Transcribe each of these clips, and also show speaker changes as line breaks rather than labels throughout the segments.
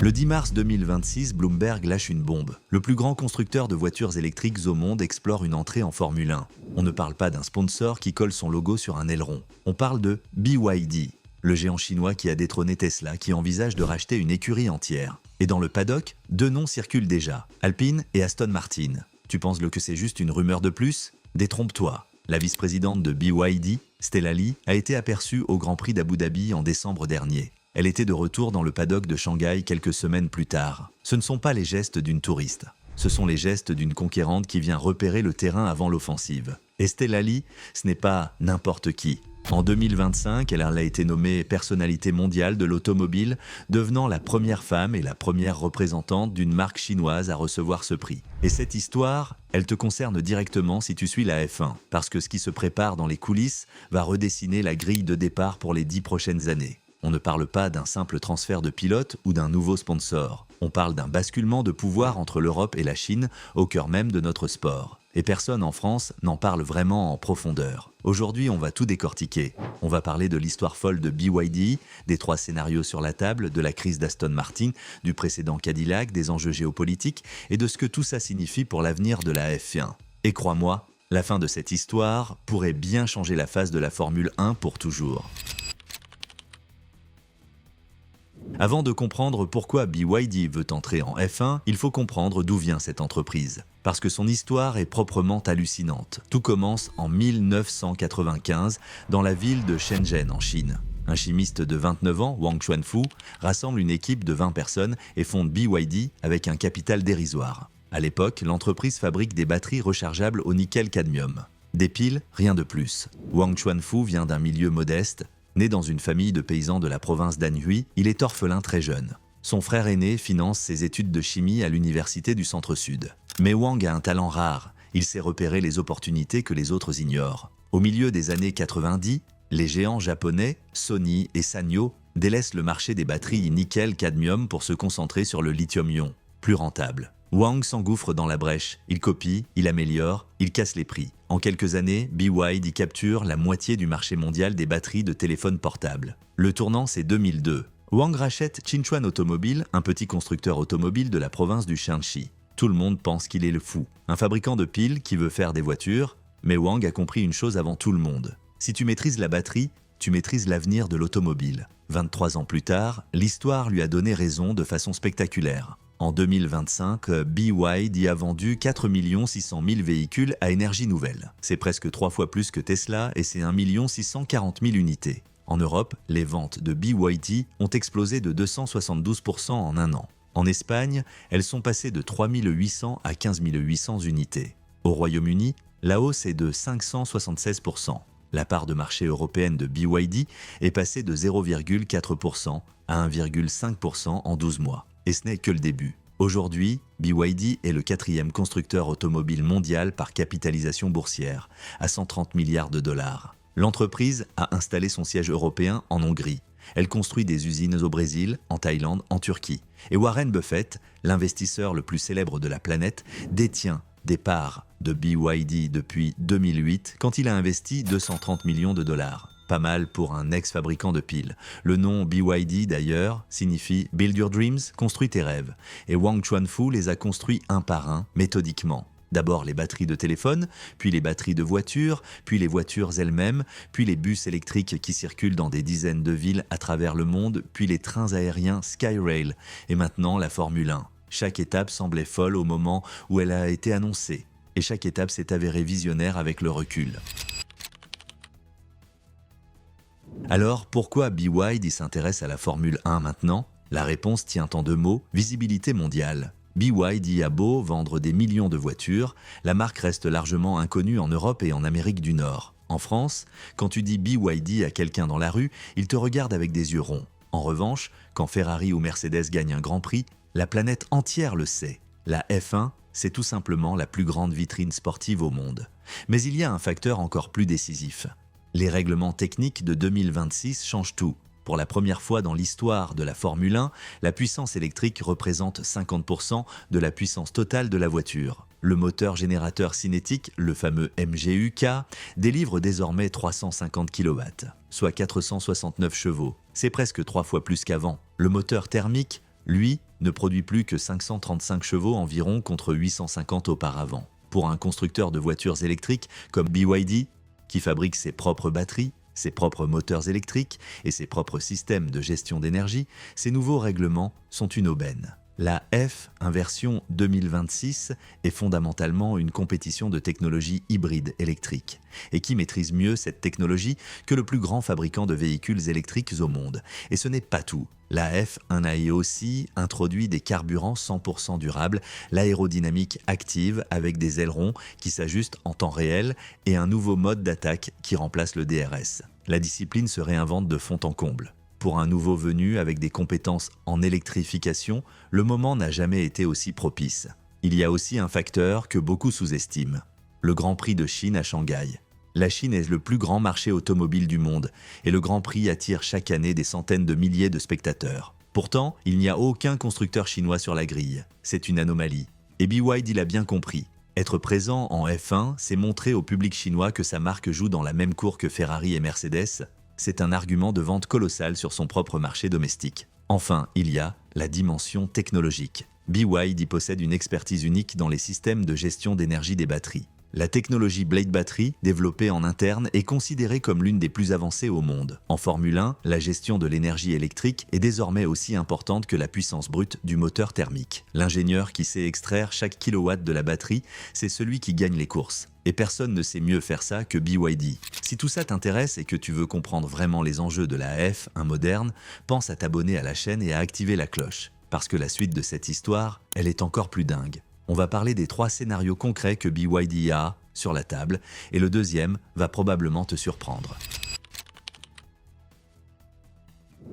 Le 10 mars 2026, Bloomberg lâche une bombe. Le plus grand constructeur de voitures électriques au monde explore une entrée en Formule 1. On ne parle pas d'un sponsor qui colle son logo sur un aileron. On parle de BYD, le géant chinois qui a détrôné Tesla, qui envisage de racheter une écurie entière. Et dans le paddock, deux noms circulent déjà, Alpine et Aston Martin. Tu penses que c'est juste une rumeur de plus ? Détrompe-toi. La vice-présidente de BYD, Stella Li, a été aperçue au Grand Prix d'Abu Dhabi en décembre dernier. Elle était de retour dans le paddock de Shanghai quelques semaines plus tard. Ce ne sont pas les gestes d'une touriste. Ce sont les gestes d'une conquérante qui vient repérer le terrain avant l'offensive. Et Stella Li, ce n'est pas n'importe qui. En 2025, elle a été nommée personnalité mondiale de l'automobile, devenant la première femme et la première représentante d'une marque chinoise à recevoir ce prix. Et cette histoire, elle te concerne directement si tu suis la F1, parce que ce qui se prépare dans les coulisses va redessiner la grille de départ pour les 10 prochaines années. On ne parle pas d'un simple transfert de pilote ou d'un nouveau sponsor. On parle d'un basculement de pouvoir entre l'Europe et la Chine au cœur même de notre sport. Et personne en France n'en parle vraiment en profondeur. Aujourd'hui, on va tout décortiquer. On va parler de l'histoire folle de BYD, des 3 scénarios sur la table, de la crise d'Aston Martin, du précédent Cadillac, des enjeux géopolitiques et de ce que tout ça signifie pour l'avenir de la F1. Et crois-moi, la fin de cette histoire pourrait bien changer la face de la Formule 1 pour toujours. Avant de comprendre pourquoi BYD veut entrer en F1, il faut comprendre d'où vient cette entreprise. Parce que son histoire est proprement hallucinante. Tout commence en 1995 dans la ville de Shenzhen en Chine. Un chimiste de 29 ans, Wang Chuanfu, rassemble une équipe de 20 personnes et fonde BYD avec un capital dérisoire. À l'époque, l'entreprise fabrique des batteries rechargeables au nickel-cadmium. Des piles, rien de plus. Wang Chuanfu vient d'un milieu modeste. Né dans une famille de paysans de la province d'Anhui, il est orphelin très jeune. Son frère aîné finance ses études de chimie à l'université du Centre-Sud. Mais Wang a un talent rare, il sait repérer les opportunités que les autres ignorent. Au milieu des années 90, les géants japonais, Sony et Sanyo, délaissent le marché des batteries nickel-cadmium pour se concentrer sur le lithium-ion, plus rentable. Wang s'engouffre dans la brèche, il copie, il améliore, il casse les prix. En quelques années, BYD capture la moitié du marché mondial des batteries de téléphones portables. Le tournant, c'est 2002. Wang rachète Qinchuan Automobile, un petit constructeur automobile de la province du Shanxi. Tout le monde pense qu'il est le fou, un fabricant de piles qui veut faire des voitures, mais Wang a compris une chose avant tout le monde. Si tu maîtrises la batterie, tu maîtrises l'avenir de l'automobile. 23 ans plus tard, l'histoire lui a donné raison de façon spectaculaire. En 2025, BYD a vendu 4 600 000 véhicules à énergie nouvelle. C'est presque 3 fois plus que Tesla et c'est 1 640 000 unités. En Europe, les ventes de BYD ont explosé de 272% en un an. En Espagne, elles sont passées de 3 800 à 15 800 unités. Au Royaume-Uni, la hausse est de 576%. La part de marché européenne de BYD est passée de 0,4% à 1,5% en 12 mois. Et ce n'est que le début. Aujourd'hui, BYD est le 4e constructeur automobile mondial par capitalisation boursière, à 130 milliards de dollars. L'entreprise a installé son siège européen en Hongrie. Elle construit des usines au Brésil, en Thaïlande, en Turquie. Et Warren Buffett, l'investisseur le plus célèbre de la planète, détient des parts de BYD depuis 2008 quand il a investi 230 millions de dollars. Pas mal pour un ex-fabricant de piles. Le nom BYD d'ailleurs signifie Build Your Dreams, construis tes rêves. Et Wang Chuanfu les a construits un par un, méthodiquement. D'abord les batteries de téléphone, puis les batteries de voitures, puis les voitures elles-mêmes, puis les bus électriques qui circulent dans des dizaines de villes à travers le monde, puis les trains aériens Skyrail, et maintenant la Formule 1. Chaque étape semblait folle au moment où elle a été annoncée. Et chaque étape s'est avérée visionnaire avec le recul. Alors, pourquoi BYD s'intéresse à la Formule 1 maintenant ? La réponse tient en 2 mots, visibilité mondiale. BYD a beau vendre des millions de voitures, la marque reste largement inconnue en Europe et en Amérique du Nord. En France, quand tu dis BYD à quelqu'un dans la rue, il te regarde avec des yeux ronds. En revanche, quand Ferrari ou Mercedes gagnent un grand prix, la planète entière le sait. La F1, c'est tout simplement la plus grande vitrine sportive au monde. Mais il y a un facteur encore plus décisif. Les règlements techniques de 2026 changent tout. Pour la première fois dans l'histoire de la Formule 1, la puissance électrique représente 50% de la puissance totale de la voiture. Le moteur générateur cinétique, le fameux MGU-K, délivre désormais 350 kW, soit 469 chevaux. C'est presque 3 fois plus qu'avant. Le moteur thermique, lui, ne produit plus que 535 chevaux environ contre 850 auparavant. Pour un constructeur de voitures électriques comme BYD, qui fabrique ses propres batteries, ses propres moteurs électriques et ses propres systèmes de gestion d'énergie, ces nouveaux règlements sont une aubaine. La F1 version 2026 est fondamentalement une compétition de technologie hybride électrique. Et qui maîtrise mieux cette technologie que le plus grand fabricant de véhicules électriques au monde? Et ce n'est pas tout. La F1 a aussi introduit des carburants 100% durables, l'aérodynamique active avec des ailerons qui s'ajustent en temps réel et un nouveau mode d'attaque qui remplace le DRS. La discipline se réinvente de fond en comble. Pour un nouveau venu avec des compétences en électrification, le moment n'a jamais été aussi propice. Il y a aussi un facteur que beaucoup sous-estiment, le Grand Prix de Chine à Shanghai. La Chine est le plus grand marché automobile du monde et le Grand Prix attire chaque année des centaines de milliers de spectateurs. Pourtant, il n'y a aucun constructeur chinois sur la grille. C'est une anomalie. Et BYD l'a bien compris. Être présent en F1, c'est montrer au public chinois que sa marque joue dans la même cour que Ferrari et Mercedes. C'est un argument de vente colossal sur son propre marché domestique. Enfin, il y a la dimension technologique. BYD possède une expertise unique dans les systèmes de gestion d'énergie des batteries. La technologie Blade Battery, développée en interne, est considérée comme l'une des plus avancées au monde. En Formule 1, la gestion de l'énergie électrique est désormais aussi importante que la puissance brute du moteur thermique. L'ingénieur qui sait extraire chaque kilowatt de la batterie, c'est celui qui gagne les courses. Et personne ne sait mieux faire ça que BYD. Si tout ça t'intéresse et que tu veux comprendre vraiment les enjeux de la F1 moderne, pense à t'abonner à la chaîne et à activer la cloche. Parce que la suite de cette histoire, elle est encore plus dingue. On va parler des 3 scénarios concrets que BYD a sur la table, et le deuxième va probablement te surprendre.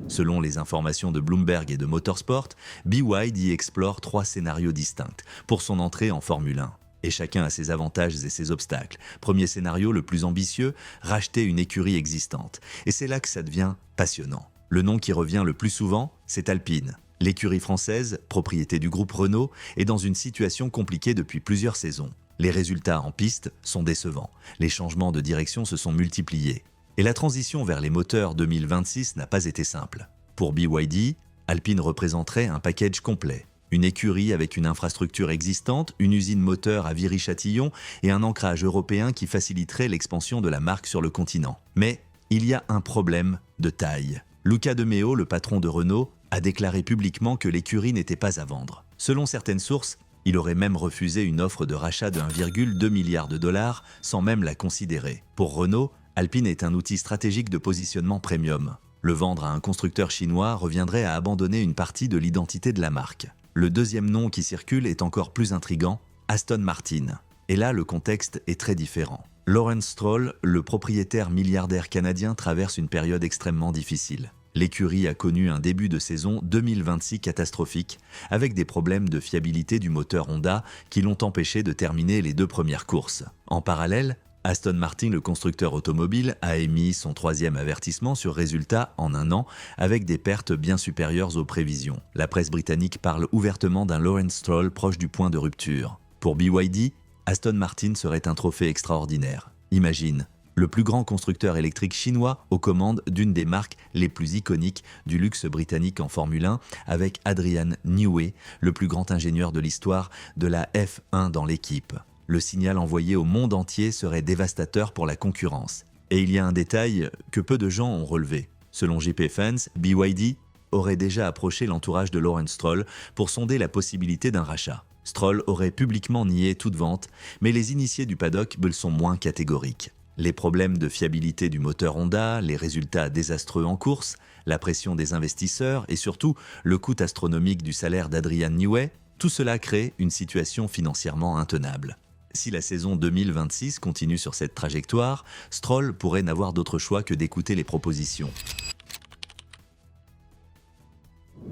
Selon les informations de Bloomberg et de Motorsport, BYD explore 3 scénarios distincts pour son entrée en Formule 1. Et chacun a ses avantages et ses obstacles. Premier scénario, le plus ambitieux, racheter une écurie existante. Et c'est là que ça devient passionnant. Le nom qui revient le plus souvent, c'est Alpine. L'écurie française, propriété du groupe Renault, est dans une situation compliquée depuis plusieurs saisons. Les résultats en piste sont décevants. Les changements de direction se sont multipliés. Et la transition vers les moteurs 2026 n'a pas été simple. Pour BYD, Alpine représenterait un package complet. Une écurie avec une infrastructure existante, une usine moteur à Viry-Châtillon et un ancrage européen qui faciliterait l'expansion de la marque sur le continent. Mais il y a un problème de taille. Luca De Meo, le patron de Renault, a déclaré publiquement que l'écurie n'était pas à vendre. Selon certaines sources, il aurait même refusé une offre de rachat de 1,2 milliard de dollars sans même la considérer. Pour Renault, Alpine est un outil stratégique de positionnement premium. Le vendre à un constructeur chinois reviendrait à abandonner une partie de l'identité de la marque. Le deuxième nom qui circule est encore plus intrigant, Aston Martin. Et là, le contexte est très différent. Lawrence Stroll, le propriétaire milliardaire canadien, traverse une période extrêmement difficile. L'écurie a connu un début de saison 2026 catastrophique, avec des problèmes de fiabilité du moteur Honda qui l'ont empêché de terminer les 2 premières courses. En parallèle, Aston Martin, le constructeur automobile, a émis son 3e avertissement sur résultat en 1 an, avec des pertes bien supérieures aux prévisions. La presse britannique parle ouvertement d'un Lawrence Stroll proche du point de rupture. Pour BYD, Aston Martin serait un trophée extraordinaire. Imagine, le plus grand constructeur électrique chinois aux commandes d'une des marques les plus iconiques du luxe britannique en Formule 1, avec Adrian Newey, le plus grand ingénieur de l'histoire de la F1 dans l'équipe. Le signal envoyé au monde entier serait dévastateur pour la concurrence. Et il y a un détail que peu de gens ont relevé. Selon GP Fans, BYD aurait déjà approché l'entourage de Lawrence Stroll pour sonder la possibilité d'un rachat. Stroll aurait publiquement nié toute vente, mais les initiés du paddock sont moins catégoriques. Les problèmes de fiabilité du moteur Honda, les résultats désastreux en course, la pression des investisseurs et surtout le coût astronomique du salaire d'Adrian Newey, tout cela crée une situation financièrement intenable. Si la saison 2026 continue sur cette trajectoire, Stroll pourrait n'avoir d'autre choix que d'écouter les propositions.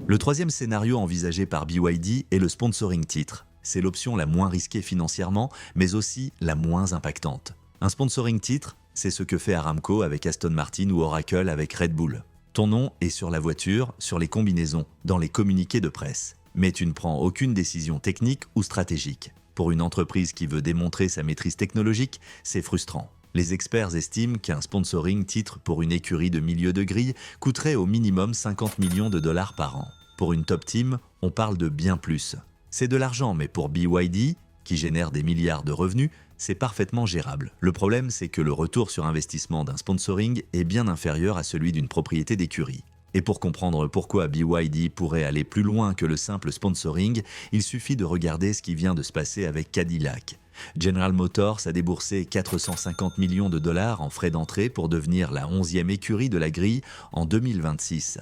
Le 3e scénario envisagé par BYD est le sponsoring titre. C'est l'option la moins risquée financièrement, mais aussi la moins impactante. Un sponsoring titre, c'est ce que fait Aramco avec Aston Martin ou Oracle avec Red Bull. Ton nom est sur la voiture, sur les combinaisons, dans les communiqués de presse. Mais tu ne prends aucune décision technique ou stratégique. Pour une entreprise qui veut démontrer sa maîtrise technologique, c'est frustrant. Les experts estiment qu'un sponsoring titre pour une écurie de milieu de grille coûterait au minimum 50 millions de dollars par an. Pour une top team, on parle de bien plus. C'est de l'argent, mais pour BYD, qui génère des milliards de revenus, c'est parfaitement gérable. Le problème, c'est que le retour sur investissement d'un sponsoring est bien inférieur à celui d'une propriété d'écurie. Et pour comprendre pourquoi BYD pourrait aller plus loin que le simple sponsoring, il suffit de regarder ce qui vient de se passer avec Cadillac. General Motors a déboursé 450 millions de dollars en frais d'entrée pour devenir la 11e écurie de la grille en 2026.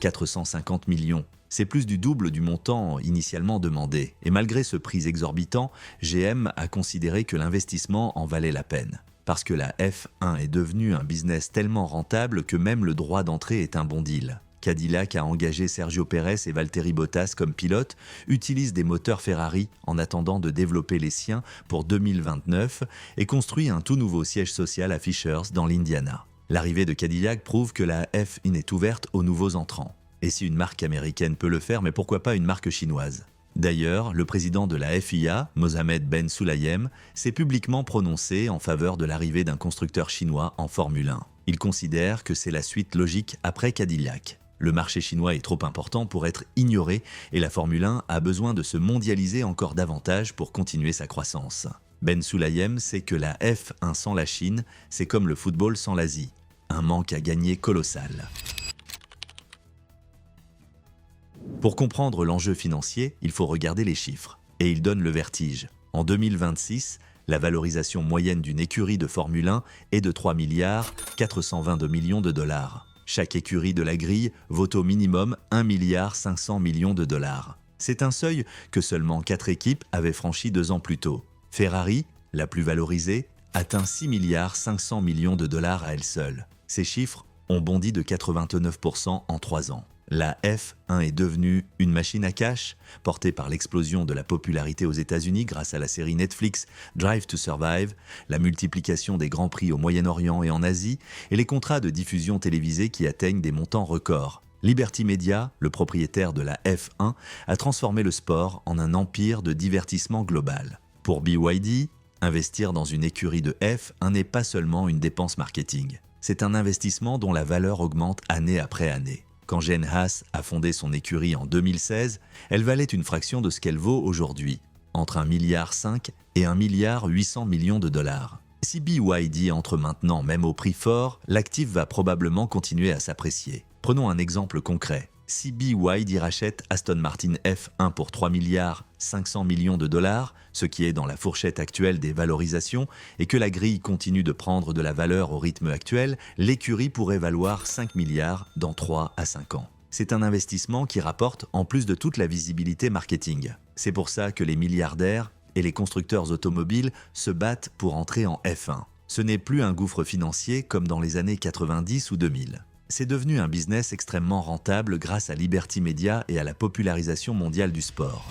450 millions. C'est plus du double du montant initialement demandé. Et malgré ce prix exorbitant, GM a considéré que l'investissement en valait la peine. Parce que la F1 est devenue un business tellement rentable que même le droit d'entrée est un bon deal. Cadillac a engagé Sergio Pérez et Valtteri Bottas comme pilotes, utilise des moteurs Ferrari en attendant de développer les siens pour 2029 et construit un tout nouveau siège social à Fishers dans l'Indiana. L'arrivée de Cadillac prouve que la F1 est ouverte aux nouveaux entrants. Et si une marque américaine peut le faire, mais pourquoi pas une marque chinoise ? D'ailleurs, le président de la FIA, Mohamed Ben Sulayem, s'est publiquement prononcé en faveur de l'arrivée d'un constructeur chinois en Formule 1. Il considère que c'est la suite logique après Cadillac. Le marché chinois est trop important pour être ignoré et la Formule 1 a besoin de se mondialiser encore davantage pour continuer sa croissance. Ben Sulayem sait que la F1 sans la Chine, c'est comme le football sans l'Asie. Un manque à gagner colossal. Pour comprendre l'enjeu financier, il faut regarder les chiffres. Et ils donnent le vertige. En 2026, la valorisation moyenne d'une écurie de Formule 1 est de 3 milliards 422 millions de dollars. Chaque écurie de la grille vaut au minimum 1 milliard 500 millions de dollars. C'est un seuil que seulement 4 équipes avaient franchi 2 ans plus tôt. Ferrari, la plus valorisée, atteint 6 milliards 500 millions de dollars à elle seule. Ces chiffres ont bondi de 89% en 3 ans. La F1 est devenue une machine à cash, portée par l'explosion de la popularité aux États-Unis grâce à la série Netflix Drive to Survive, la multiplication des grands prix au Moyen-Orient et en Asie, et les contrats de diffusion télévisée qui atteignent des montants records. Liberty Media, le propriétaire de la F1, a transformé le sport en un empire de divertissement global. Pour BYD, investir dans une écurie de F1 n'est pas seulement une dépense marketing. C'est un investissement dont la valeur augmente année après année. Quand Gene Haas a fondé son écurie en 2016, elle valait une fraction de ce qu'elle vaut aujourd'hui, entre 1,5 milliard et 1,8 milliard de dollars. Si BYD entre maintenant même au prix fort, l'actif va probablement continuer à s'apprécier. Prenons un exemple concret. Si BYD rachète Aston Martin F1 pour 3 milliards 500 millions de dollars, ce qui est dans la fourchette actuelle des valorisations, et que la grille continue de prendre de la valeur au rythme actuel, l'écurie pourrait valoir 5 milliards dans 3 à 5 ans. C'est un investissement qui rapporte en plus de toute la visibilité marketing. C'est pour ça que les milliardaires et les constructeurs automobiles se battent pour entrer en F1. Ce n'est plus un gouffre financier comme dans les années 90 ou 2000. C'est devenu un business extrêmement rentable grâce à Liberty Media et à la popularisation mondiale du sport.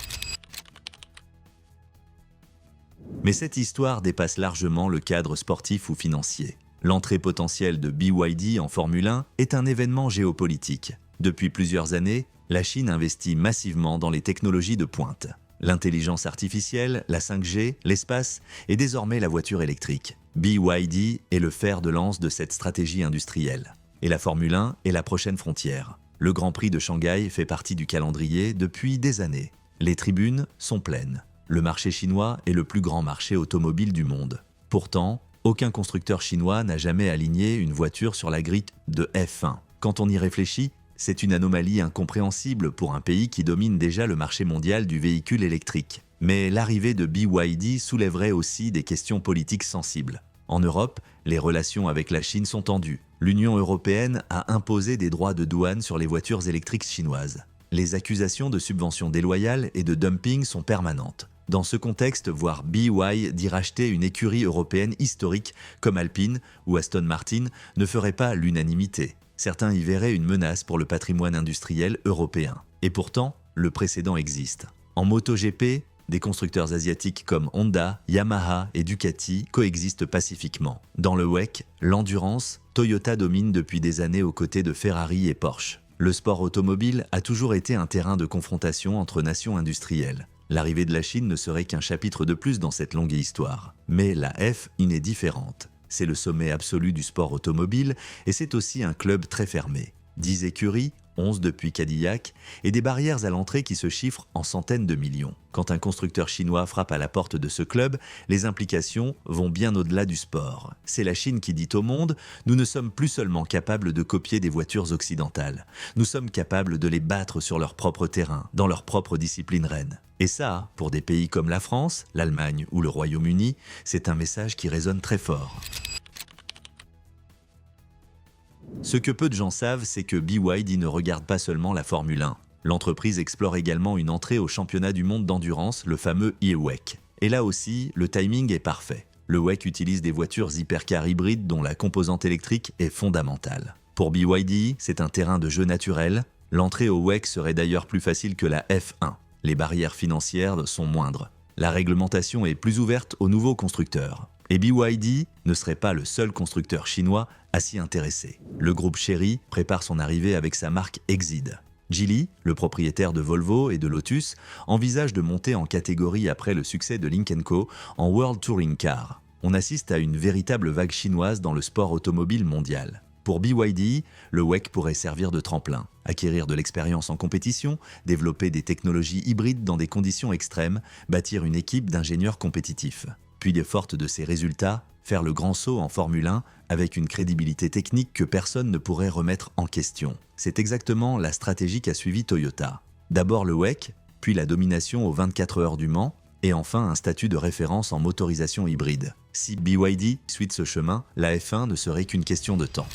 Mais cette histoire dépasse largement le cadre sportif ou financier. L'entrée potentielle de BYD en Formule 1 est un événement géopolitique. Depuis plusieurs années, la Chine investit massivement dans les technologies de pointe. L'intelligence artificielle, la 5G, l'espace et désormais la voiture électrique. BYD est le fer de lance de cette stratégie industrielle. Et la Formule 1 est la prochaine frontière. Le Grand Prix de Shanghai fait partie du calendrier depuis des années. Les tribunes sont pleines. Le marché chinois est le plus grand marché automobile du monde. Pourtant, aucun constructeur chinois n'a jamais aligné une voiture sur la grille de F1. Quand on y réfléchit, c'est une anomalie incompréhensible pour un pays qui domine déjà le marché mondial du véhicule électrique. Mais l'arrivée de BYD soulèverait aussi des questions politiques sensibles. En Europe, les relations avec la Chine sont tendues. L'Union européenne a imposé des droits de douane sur les voitures électriques chinoises. Les accusations de subventions déloyales et de dumping sont permanentes. Dans ce contexte, voir BYD racheter une écurie européenne historique comme Alpine ou Aston Martin ne ferait pas l'unanimité. Certains y verraient une menace pour le patrimoine industriel européen. Et pourtant, le précédent existe. En MotoGP, des constructeurs asiatiques comme Honda, Yamaha et Ducati coexistent pacifiquement. Dans le WEC, l'endurance, Toyota domine depuis des années aux côtés de Ferrari et Porsche. Le sport automobile a toujours été un terrain de confrontation entre nations industrielles. L'arrivée de la Chine ne serait qu'un chapitre de plus dans cette longue histoire. Mais la F1 est différente. C'est le sommet absolu du sport automobile et c'est aussi un club très fermé. 10 écuries, 11 depuis Cadillac, et des barrières à l'entrée qui se chiffrent en centaines de millions. Quand un constructeur chinois frappe à la porte de ce club, les implications vont bien au-delà du sport. C'est la Chine qui dit au monde « Nous ne sommes plus seulement capables de copier des voitures occidentales, nous sommes capables de les battre sur leur propre terrain, dans leur propre discipline reine ». Et ça, pour des pays comme la France, l'Allemagne ou le Royaume-Uni, c'est un message qui résonne très fort. Ce que peu de gens savent, c'est que BYD ne regarde pas seulement la Formule 1. L'entreprise explore également une entrée au championnat du monde d'endurance, le fameux e-WEC. Et là aussi, le timing est parfait. Le WEC utilise des voitures hypercars hybrides dont la composante électrique est fondamentale. Pour BYD, c'est un terrain de jeu naturel. L'entrée au WEC serait d'ailleurs plus facile que la F1. Les barrières financières sont moindres. La réglementation est plus ouverte aux nouveaux constructeurs. Et BYD ne serait pas le seul constructeur chinois à s'y intéresser. Le groupe Chery prépare son arrivée avec sa marque Exide. Geely, le propriétaire de Volvo et de Lotus, envisage de monter en catégorie après le succès de Lynk & Co en World Touring Car. On assiste à une véritable vague chinoise dans le sport automobile mondial. Pour BYD, le WEC pourrait servir de tremplin, acquérir de l'expérience en compétition, développer des technologies hybrides dans des conditions extrêmes, bâtir une équipe d'ingénieurs compétitifs. Puis, forte de ses résultats, faire le grand saut en Formule 1 avec une crédibilité technique que personne ne pourrait remettre en question. C'est exactement la stratégie qu'a suivie Toyota. D'abord le WEC, puis la domination aux 24 heures du Mans, et enfin un statut de référence en motorisation hybride. Si BYD suit ce chemin, la F1 ne serait qu'une question de temps.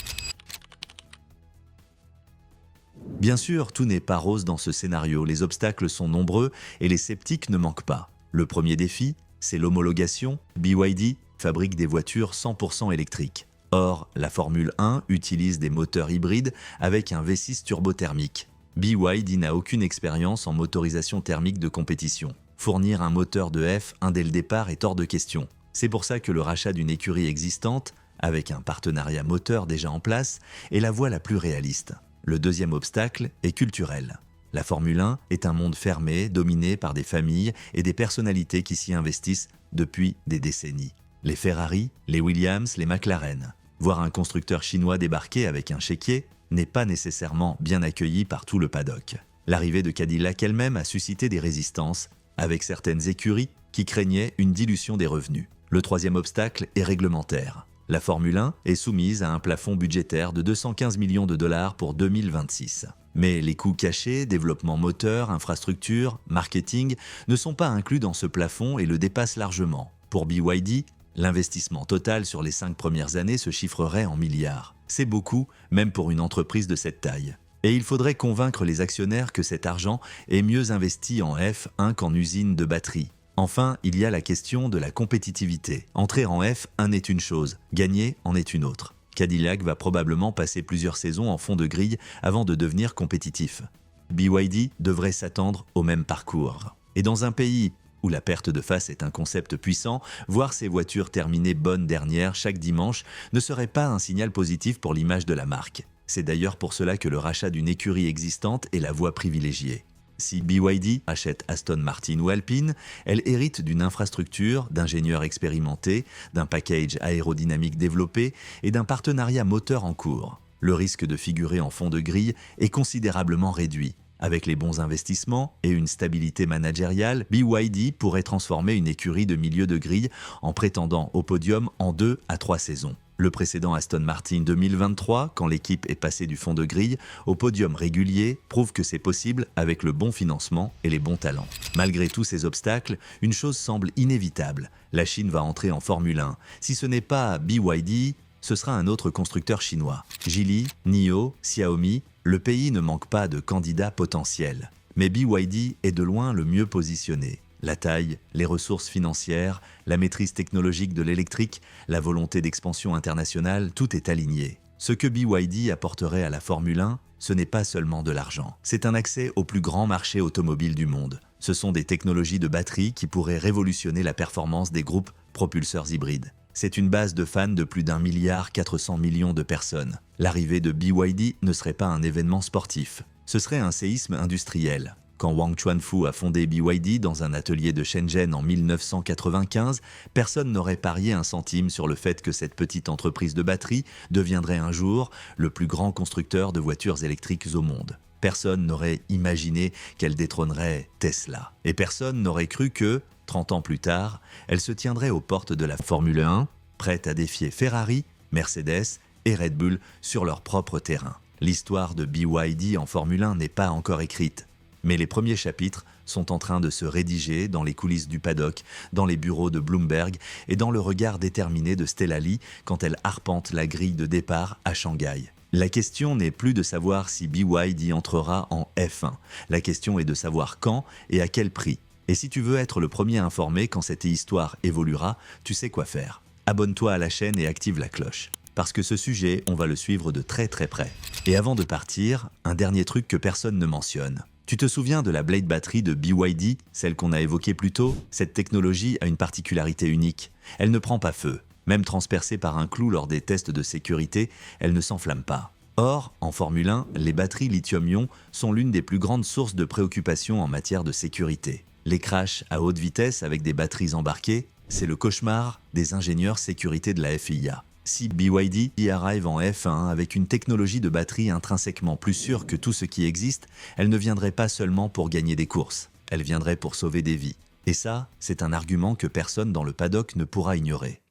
Bien sûr, tout n'est pas rose dans ce scénario, les obstacles sont nombreux et les sceptiques ne manquent pas. Le premier défi, c'est l'homologation. BYD fabrique des voitures 100% électriques. Or, la Formule 1 utilise des moteurs hybrides avec un V6 turbothermique. BYD n'a aucune expérience en motorisation thermique de compétition. Fournir un moteur de F1 dès le départ est hors de question. C'est pour ça que le rachat d'une écurie existante, avec un partenariat moteur déjà en place, est la voie la plus réaliste. Le deuxième obstacle est culturel. La Formule 1 est un monde fermé, dominé par des familles et des personnalités qui s'y investissent depuis des décennies. Les Ferrari, les Williams, les McLaren. Voir un constructeur chinois débarquer avec un chéquier n'est pas nécessairement bien accueilli par tout le paddock. L'arrivée de Cadillac elle-même a suscité des résistances, avec certaines écuries qui craignaient une dilution des revenus. Le troisième obstacle est réglementaire. La Formule 1 est soumise à un plafond budgétaire de 215 millions de dollars pour 2026. Mais les coûts cachés, développement moteur, infrastructure, marketing, ne sont pas inclus dans ce plafond et le dépassent largement. Pour BYD, l'investissement total sur les 5 premières années se chiffrerait en milliards. C'est beaucoup, même pour une entreprise de cette taille. Et il faudrait convaincre les actionnaires que cet argent est mieux investi en F1 qu'en usine de batterie. Enfin, il y a la question de la compétitivité. Entrer en F1 est une chose, gagner en est une autre. Cadillac va probablement passer plusieurs saisons en fond de grille avant de devenir compétitif. BYD devrait s'attendre au même parcours. Et dans un pays où la perte de face est un concept puissant, voir ces voitures terminer bonnes dernières chaque dimanche ne serait pas un signal positif pour l'image de la marque. C'est d'ailleurs pour cela que le rachat d'une écurie existante est la voie privilégiée. Si BYD achète Aston Martin ou Alpine, elle hérite d'une infrastructure, d'ingénieurs expérimentés, d'un package aérodynamique développé et d'un partenariat moteur en cours. Le risque de figurer en fond de grille est considérablement réduit. Avec les bons investissements et une stabilité managériale, BYD pourrait transformer une écurie de milieu de grille en prétendant au podium en 2 à 3 saisons. Le précédent Aston Martin 2023, quand l'équipe est passée du fond de grille au podium régulier, prouve que c'est possible avec le bon financement et les bons talents. Malgré tous ces obstacles, une chose semble inévitable. La Chine va entrer en Formule 1. Si ce n'est pas BYD, ce sera un autre constructeur chinois. Geely, NIO, Xiaomi, le pays ne manque pas de candidats potentiels. Mais BYD est de loin le mieux positionné. La taille, les ressources financières, la maîtrise technologique de l'électrique, la volonté d'expansion internationale, tout est aligné. Ce que BYD apporterait à la Formule 1, ce n'est pas seulement de l'argent. C'est un accès au plus grand marché automobile du monde. Ce sont des technologies de batterie qui pourraient révolutionner la performance des groupes propulseurs hybrides. C'est une base de fans de plus d'1,4 milliard de personnes. L'arrivée de BYD ne serait pas un événement sportif. Ce serait un séisme industriel. Quand Wang Chuanfu a fondé BYD dans un atelier de Shenzhen en 1995, personne n'aurait parié un centime sur le fait que cette petite entreprise de batterie deviendrait un jour le plus grand constructeur de voitures électriques au monde. Personne n'aurait imaginé qu'elle détrônerait Tesla. Et personne n'aurait cru que, 30 ans plus tard, elle se tiendrait aux portes de la Formule 1, prête à défier Ferrari, Mercedes et Red Bull sur leur propre terrain. L'histoire de BYD en Formule 1 n'est pas encore écrite, mais les premiers chapitres sont en train de se rédiger dans les coulisses du paddock, dans les bureaux de Bloomberg et dans le regard déterminé de Stella Lee quand elle arpente la grille de départ à Shanghai. La question n'est plus de savoir si BYD entrera en F1. La question est de savoir quand et à quel prix. Et si tu veux être le premier informé quand cette histoire évoluera, tu sais quoi faire. Abonne-toi à la chaîne et active la cloche. Parce que ce sujet, on va le suivre de très très près. Et avant de partir, un dernier truc que personne ne mentionne. Tu te souviens de la Blade Battery de BYD, celle qu'on a évoquée plus tôt? Cette technologie a une particularité unique. Elle ne prend pas feu. Même transpercée par un clou lors des tests de sécurité, elle ne s'enflamme pas. Or, en Formule 1, les batteries lithium-ion sont l'une des plus grandes sources de préoccupation en matière de sécurité. Les crashs à haute vitesse avec des batteries embarquées, c'est le cauchemar des ingénieurs sécurité de la FIA. Si BYD y arrive en F1 avec une technologie de batterie intrinsèquement plus sûre que tout ce qui existe, elle ne viendrait pas seulement pour gagner des courses, elle viendrait pour sauver des vies. Et ça, c'est un argument que personne dans le paddock ne pourra ignorer.